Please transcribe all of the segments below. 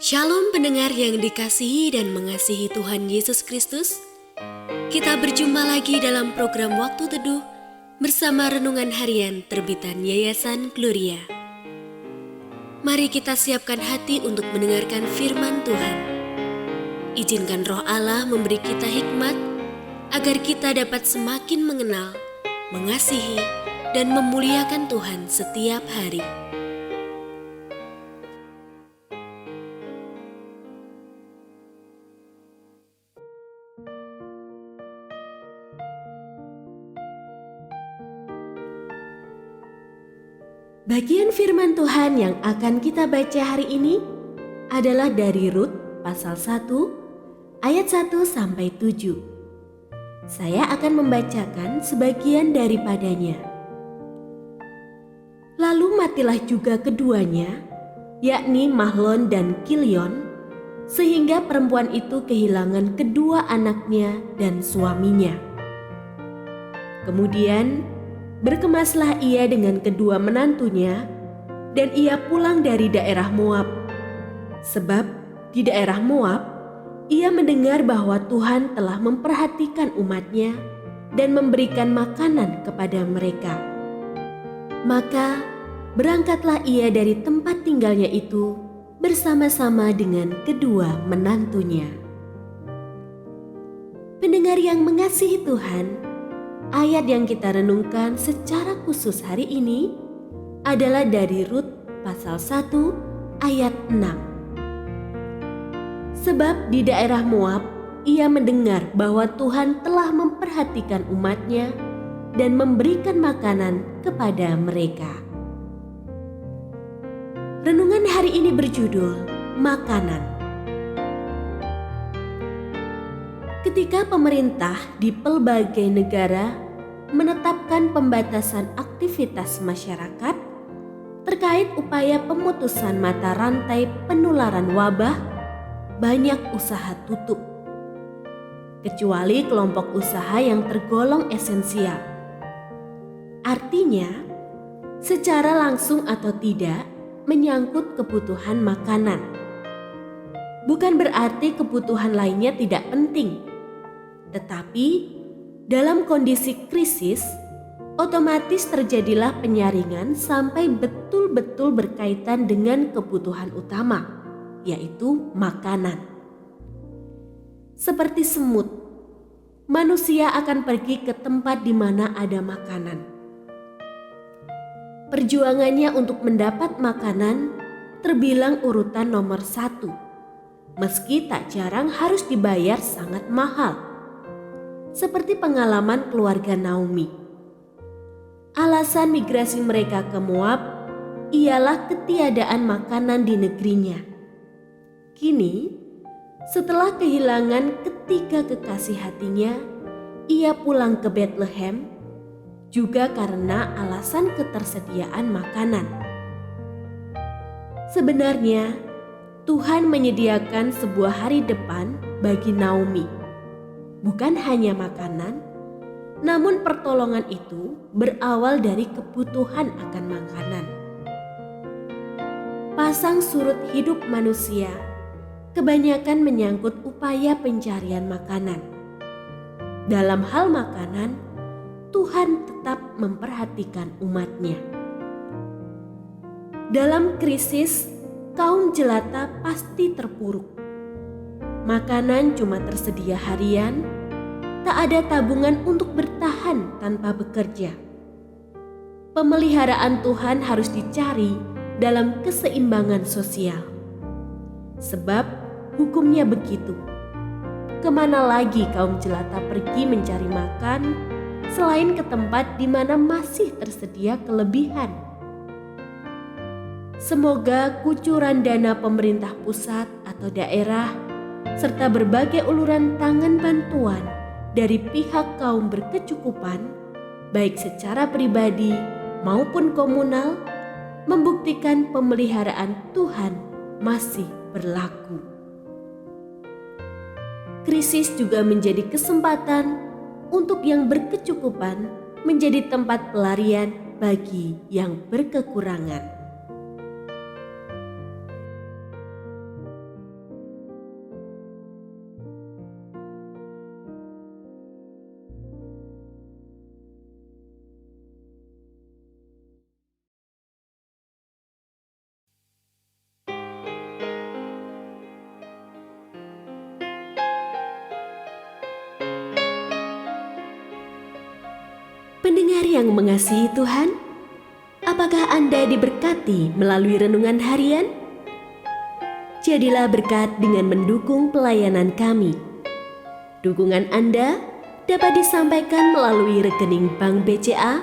Shalom pendengar yang dikasihi dan mengasihi Tuhan Yesus Kristus. Kita berjumpa lagi dalam program Waktu Teduh bersama Renungan Harian terbitan Yayasan Gloria. Mari kita siapkan hati untuk mendengarkan firman Tuhan. Izinkan Roh Allah memberi kita hikmat agar kita dapat semakin mengenal, mengasihi, dan memuliakan Tuhan setiap hari. Bagian firman Tuhan yang akan kita baca hari ini adalah dari Rut pasal 1 ayat 1 sampai 7. Saya akan membacakan sebagian daripadanya. Lalu matilah juga keduanya, yakni Mahlon dan Kilion, sehingga perempuan itu kehilangan kedua anaknya dan suaminya. Kemudian berkemaslah ia dengan kedua menantunya, dan ia pulang dari daerah Moab. Sebab di daerah Moab, ia mendengar bahwa Tuhan telah memperhatikan umatnya dan memberikan makanan kepada mereka. Maka berangkatlah ia dari tempat tinggalnya itu bersama-sama dengan kedua menantunya. Pendengar yang mengasihi Tuhan, ayat yang kita renungkan secara khusus hari ini adalah dari Rut pasal 1 ayat 6. Sebab di daerah Moab ia mendengar bahwa Tuhan telah memperhatikan umatnya dan memberikan makanan kepada mereka. Renungan hari ini berjudul Makanan. Ketika pemerintah di pelbagai negara menetapkan pembatasan aktivitas masyarakat terkait upaya pemutusan mata rantai penularan wabah, banyak usaha tutup, kecuali kelompok usaha yang tergolong esensial. Artinya, secara langsung atau tidak menyangkut kebutuhan makanan. Bukan berarti kebutuhan lainnya tidak penting. Tetapi dalam kondisi krisis, otomatis terjadilah penyaringan sampai betul-betul berkaitan dengan kebutuhan utama, yaitu makanan. Seperti semut, manusia akan pergi ke tempat di mana ada makanan. Perjuangannya untuk mendapat makanan terbilang urutan nomor 1, meski tak jarang harus dibayar sangat mahal. Seperti pengalaman keluarga Naomi. Alasan migrasi mereka ke Moab ialah ketiadaan makanan di negerinya. Kini, setelah kehilangan ketiga kekasih hatinya, ia pulang ke Bethlehem juga karena alasan ketersediaan makanan. Sebenarnya, Tuhan menyediakan sebuah hari depan bagi Naomi. Bukan hanya makanan, namun pertolongan itu berawal dari kebutuhan akan makanan. Pasang surut hidup manusia kebanyakan menyangkut upaya pencarian makanan. Dalam hal makanan, Tuhan tetap memperhatikan umatnya. Dalam krisis, kaum jelata pasti terpuruk. Makanan cuma tersedia harian, tak ada tabungan untuk bertahan tanpa bekerja. Pemeliharaan Tuhan harus dicari dalam keseimbangan sosial. Sebab hukumnya begitu. Kemana lagi kaum jelata pergi mencari makan selain ke tempat di mana masih tersedia kelebihan? Semoga kucuran dana pemerintah pusat atau daerah serta berbagai uluran tangan bantuan dari pihak kaum berkecukupan, baik secara pribadi maupun komunal, membuktikan pemeliharaan Tuhan masih berlaku. Krisis juga menjadi kesempatan untuk yang berkecukupan menjadi tempat pelarian bagi yang berkekurangan. yang mengasihi Tuhan, apakah Anda diberkati melalui renungan harian? Jadilah berkat dengan mendukung pelayanan kami. Dukungan Anda dapat disampaikan melalui rekening Bank BCA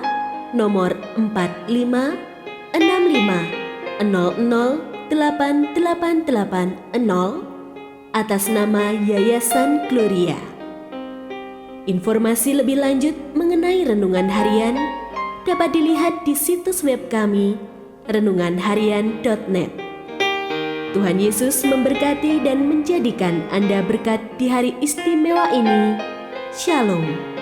nomor 4565008880 atas nama Yayasan Gloria. Informasi lebih lanjut mengenai renungan harian dapat dilihat di situs web kami renunganharian.net. Tuhan Yesus memberkati dan menjadikan Anda berkat di hari istimewa ini. Shalom.